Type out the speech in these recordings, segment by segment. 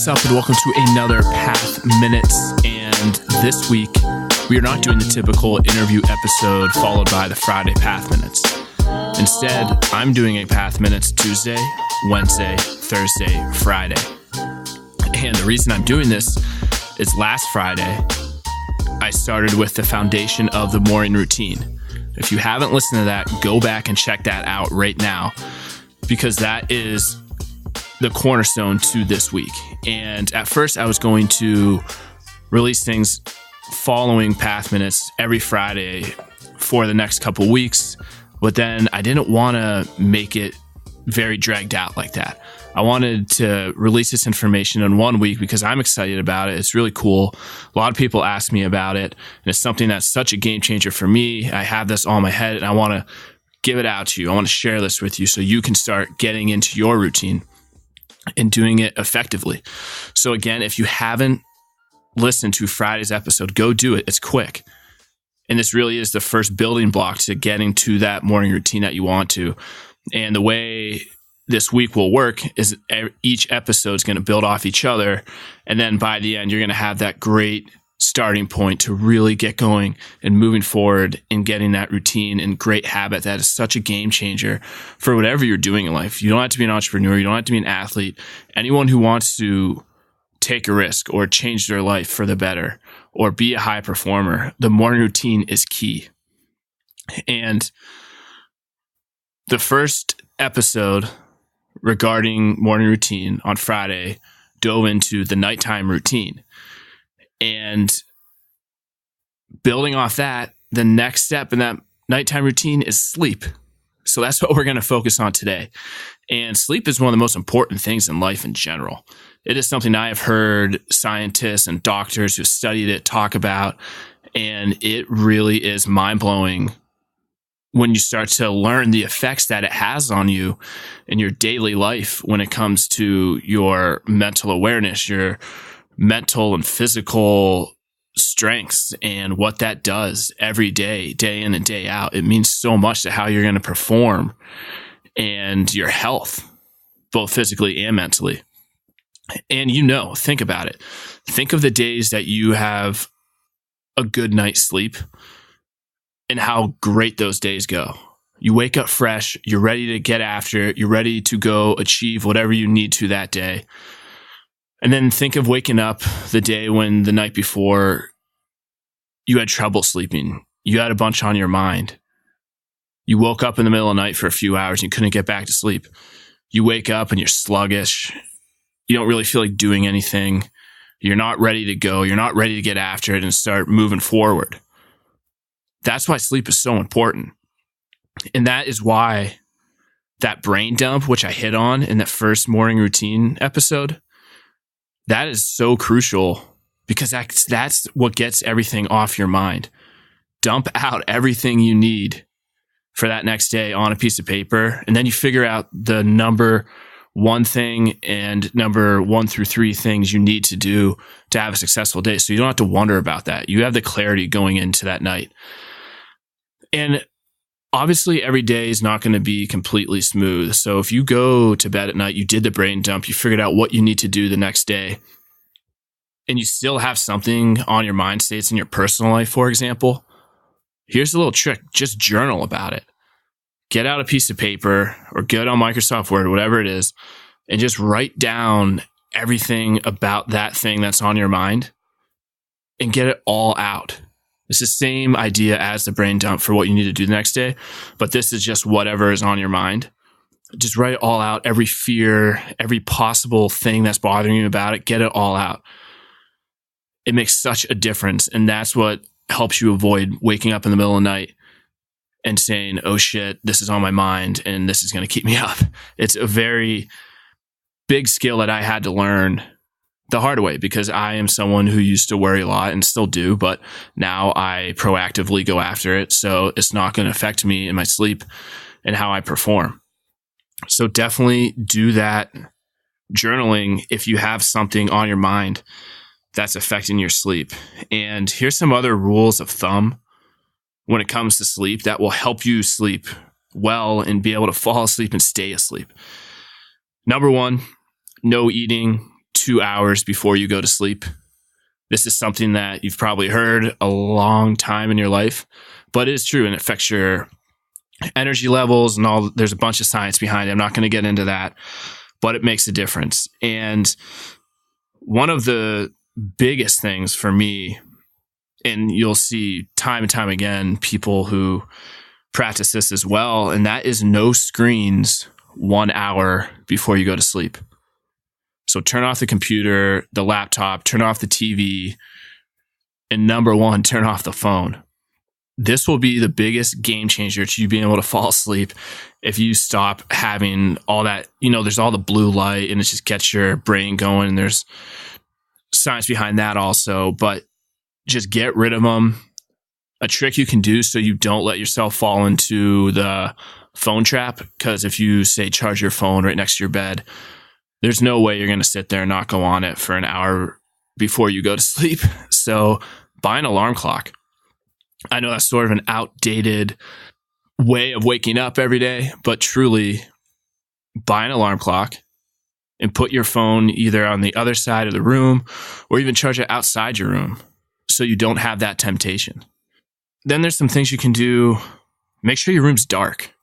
up, and welcome to another Path Minutes. And this week, we are not doing the typical interview episode followed by the Friday Path Minutes. Instead, I'm doing a Path Minutes Tuesday, Wednesday, Thursday, Friday. And the reason I'm doing this is last Friday, I started with the foundation of the morning routine. If you haven't listened to that, go back and check that out right now, because that is the cornerstone to this week. And at first I was going to release things following Path Minutes every Friday for the next couple weeks, but then I didn't want to make it very dragged out like that. I wanted to release this information in 1 week because I'm excited about it. It's really cool. A lot of people ask me about it, and it's something that's such a game changer for me. I have this all in my head, and I want to give it out to you. I want to share this with you so you can start getting into your routine and doing it effectively. So again, if you haven't listened to Friday's episode, go do it. It's quick. And this really is the first building block to getting to that morning routine that you want to. And the way this week will work is each episode is going to build off each other. And then by the end, you're going to have that great starting point to really get going and moving forward and getting that routine and great habit that is such a game changer for whatever you're doing in life. You don't have to be an entrepreneur. You don't have to be an athlete. Anyone who wants to take a risk or change their life for the better or be a high performer, the morning routine is key. And the first episode regarding morning routine on Friday dove into the nighttime routine. And building off that, the next step in that nighttime routine is sleep. So that's what we're going to focus on today. And sleep is one of the most important things in life in general. It is something I have heard scientists and doctors who studied it talk about, and it really is mind-blowing when you start to learn the effects that it has on you in your daily life when it comes to your mental awareness, your mental and physical strengths, and what that does every day, day in and day out. It means so much to how you're going to perform and your health, both physically and mentally. And think about it. Think of the days that you have a good night's sleep and how great those days go. You wake up fresh, you're ready to get after it, you're ready to go achieve whatever you need to that day. And then think of waking up the day when the night before you had trouble sleeping. You had a bunch on your mind. You woke up in the middle of the night for a few hours and you couldn't get back to sleep. You wake up and you're sluggish. You don't really feel like doing anything. You're not ready to go. You're not ready to get after it and start moving forward. That's why sleep is so important. And that is why that brain dump, which I hit on in that first morning routine episode, that is so crucial because that's what gets everything off your mind. Dump out everything you need for that next day on a piece of paper, and then you figure out the number one thing and number 1 through 3 things you need to do to have a successful day. So you don't have to wonder about that. You have the clarity going into that night. And obviously, every day is not going to be completely smooth. So if you go to bed at night, you did the brain dump, you figured out what you need to do the next day, and you still have something on your mind states in your personal life, for example, here's a little trick. Just journal about it. Get out a piece of paper or get on Microsoft Word, whatever it is, and just write down everything about that thing that's on your mind and get it all out. It's the same idea as the brain dump for what you need to do the next day, but this is just whatever is on your mind. Just write it all out, every fear, every possible thing that's bothering you about it, get it all out. It makes such a difference, and that's what helps you avoid waking up in the middle of the night and saying, oh shit, this is on my mind and this is going to keep me up. It's a very big skill that I had to learn the hard way because I am someone who used to worry a lot and still do, but now I proactively go after it. So it's not going to affect me in my sleep and how I perform. So definitely do that journaling if you have something on your mind that's affecting your sleep. And here's some other rules of thumb when it comes to sleep that will help you sleep well and be able to fall asleep and stay asleep. Number 1, no eating 2 hours before you go to sleep. This is something that you've probably heard a long time in your life, but it is true, and it affects your energy levels and all. There's a bunch of science behind it. I'm not going to get into that, but it makes a difference. And one of the biggest things for me, and you'll see time and time again, people who practice this as well, and that is no screens 1 hour before you go to sleep. So turn off the computer, the laptop, turn off the TV, and number one, turn off the phone. This will be the biggest game changer to you being able to fall asleep if you stop having all that, there's all the blue light and it just gets your brain going. And there's science behind that also, but just get rid of them. A trick you can do so you don't let yourself fall into the phone trap, because if you say charge your phone right next to your bed, there's no way you're going to sit there and not go on it for an hour before you go to sleep. So buy an alarm clock. I know that's sort of an outdated way of waking up every day, but truly buy an alarm clock and put your phone either on the other side of the room or even charge it outside your room so you don't have that temptation. Then there's some things you can do. Make sure your room's dark.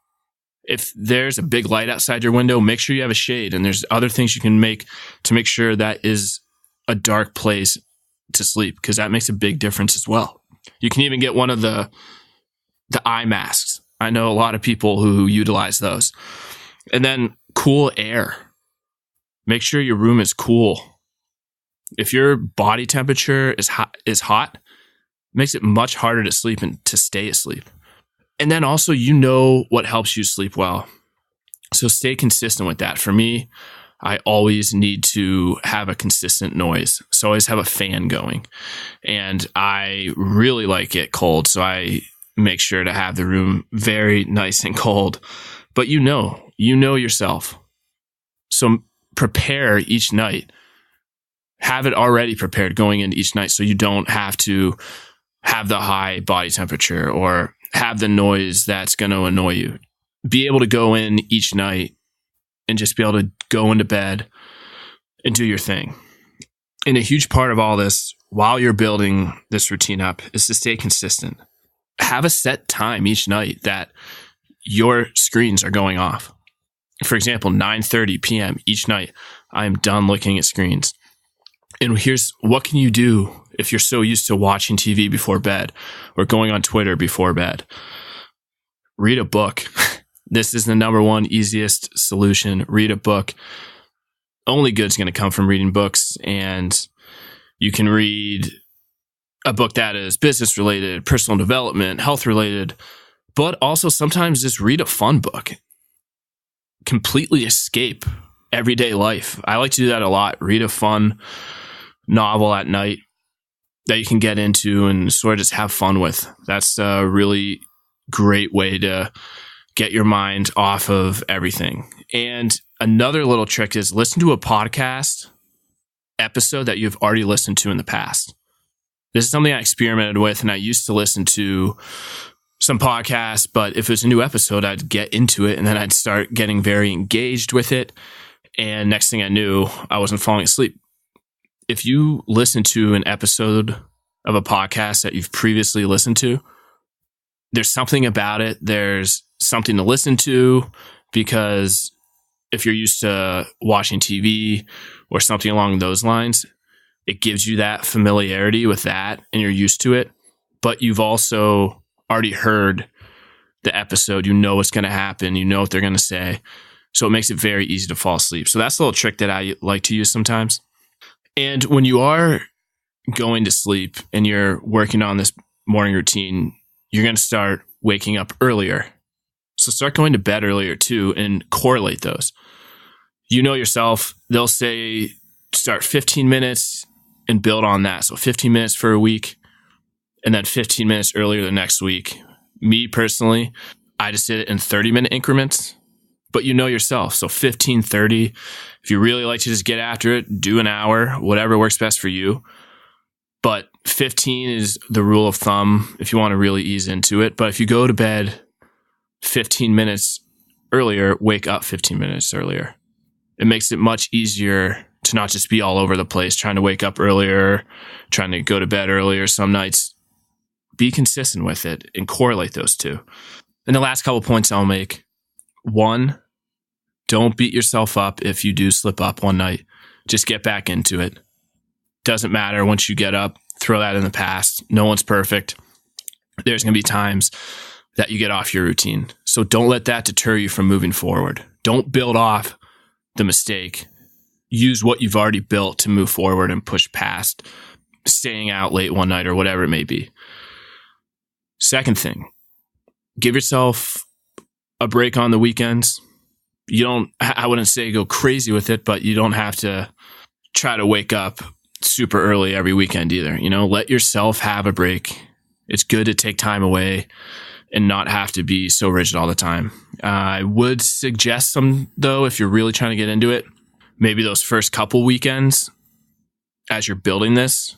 If there's a big light outside your window, make sure you have a shade. And there's other things you can make to make sure that is a dark place to sleep, because that makes a big difference as well. You can even get one of the eye masks. I know a lot of people who utilize those. And then cool air. Make sure your room is cool. If your body temperature is hot, it makes it much harder to sleep and to stay asleep. And then also, what helps you sleep well. So stay consistent with that. For me, I always need to have a consistent noise. So I always have a fan going. And I really like it cold. So I make sure to have the room very nice and cold. But you know yourself. So prepare each night. Have it already prepared going into each night so you don't have to have the high body temperature or have the noise that's going to annoy you. Be able to go in each night and just be able to go into bed and do your thing. And a huge part of all this, while you're building this routine up, is to stay consistent. Have a set time each night that your screens are going off. For example, 9:30 p.m. each night, I am done looking at screens. And here's what can you do if you're so used to watching TV before bed or going on Twitter before bed? Read a book. This is the number one easiest solution. Read a book. Only good's going to come from reading books. And you can read a book that is business related, personal development, health related, but also sometimes just read a fun book. Completely escape everyday life. I like to do that a lot. Read a fun novel at night that you can get into and sort of just have fun with. That's a really great way to get your mind off of everything. And another little trick is listen to a podcast episode that you've already listened to in the past. This is something I experimented with, and I used to listen to some podcasts, but if it was a new episode, I'd get into it and then I'd start getting very engaged with it. And next thing I knew, I wasn't falling asleep. If you listen to an episode of a podcast that you've previously listened to, there's something about it. There's something to listen to, because if you're used to watching TV or something along those lines, it gives you that familiarity with that and you're used to it. But you've also already heard the episode. You know what's going to happen. You know what they're going to say. So it makes it very easy to fall asleep. So that's a little trick that I like to use sometimes. And when you are going to sleep and you're working on this morning routine, you're going to start waking up earlier. So start going to bed earlier too and correlate those. You know yourself, they'll say start 15 minutes and build on that. So 15 minutes for a week and then 15 minutes earlier the next week. Me personally, I just did it in 30-minute increments. But you know yourself. So 15, 30. If you really like to just get after it, do an hour, whatever works best for you. But 15 is the rule of thumb if you want to really ease into it. But if you go to bed 15 minutes earlier, wake up 15 minutes earlier. It makes it much easier to not just be all over the place, trying to wake up earlier, trying to go to bed earlier some nights. Be consistent with it and correlate those two. And the last couple points I'll make. 1, don't beat yourself up if you do slip up one night. Just get back into it. Doesn't matter once you get up, throw that in the past. No one's perfect. There's going to be times that you get off your routine. So don't let that deter you from moving forward. Don't build off the mistake. Use what you've already built to move forward and push past staying out late one night or whatever it may be. Second thing, give yourself a break on the weekends. I wouldn't say go crazy with it, but you don't have to try to wake up super early every weekend either. Let yourself have a break. It's good to take time away and not have to be so rigid all the time. I would suggest some, though, if you're really trying to get into it, maybe those first couple weekends as you're building this,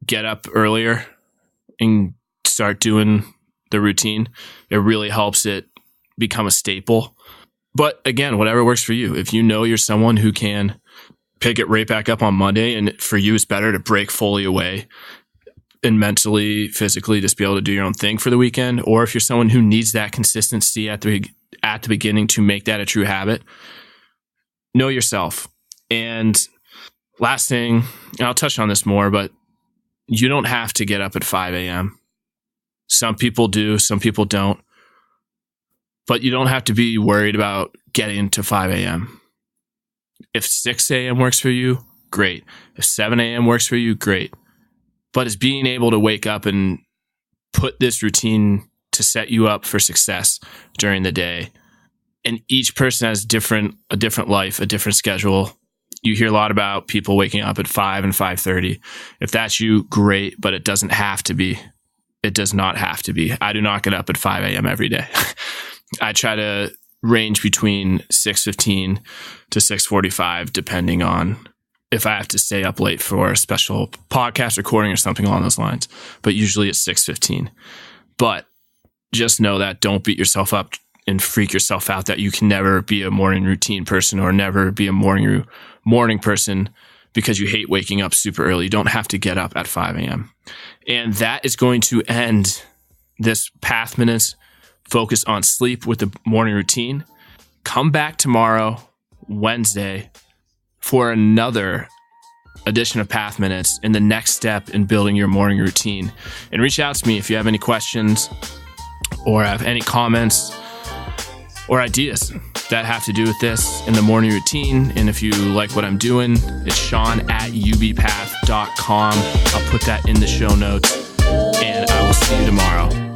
get up earlier and start doing the routine. It really helps it become a staple. But again, whatever works for you. If you know you're someone who can pick it right back up on Monday, and for you, it's better to break fully away and mentally, physically just be able to do your own thing for the weekend. Or if you're someone who needs that consistency at the beginning to make that a true habit, know yourself. And last thing, and I'll touch on this more, but you don't have to get up at 5 a.m. Some people do, some people don't. But you don't have to be worried about getting to 5 a.m. If 6 a.m. works for you, great. If 7 a.m. works for you, great. But it's being able to wake up and put this routine to set you up for success during the day. And each person has a different life, a different schedule. You hear a lot about people waking up at 5 and 5:30. If that's you, great, but it doesn't have to be. It does not have to be. I do not get up at 5 a.m. every day. I try to range between 6:15 to 6:45, depending on if I have to stay up late for a special podcast recording or something along those lines. But usually it's 6:15. But just know that don't beat yourself up and freak yourself out that you can never be a morning routine person or never be a morning person because you hate waking up super early. You don't have to get up at 5 a.m. And that is going to end this Path Minutes focus on sleep with the morning routine. Come back tomorrow, Wednesday, for another edition of Path Minutes and the next step in building your morning routine. And reach out to me if you have any questions or have any comments or ideas that have to do with this in the morning routine. And if you like what I'm doing, it's Sean@ubpath.com. I'll put that in the show notes, and I will see you tomorrow.